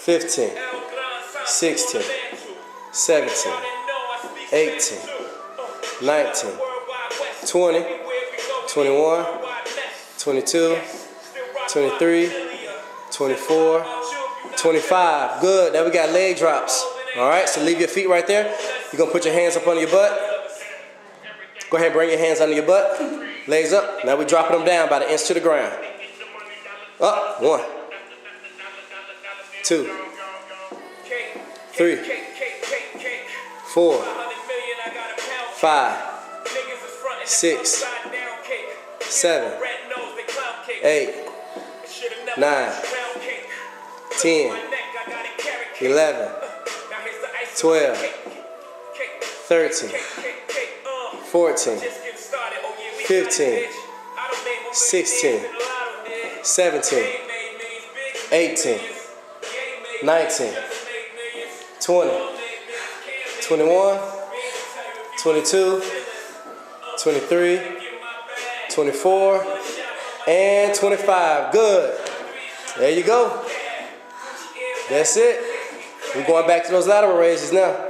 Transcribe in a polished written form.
15, 16, 17, 18, 19, 20, 21, 22, 23, 24, 25. Good. Now we got leg drops. All right, so leave your feet right there. You're going to put your hands up under your butt. Go ahead and bring your hands under your butt. Legs up. Now we're dropping them down about 1 inch to the ground. Up. 1, 2, 3, 4, 5, 6, 7, 8, 9, 10, 11, 12, 13, 14, 15, 16, 17, 18, 19, 20, 21, 22, 23, 24, and 25. Good. There you go. That's it. We're going back to those lateral raises now.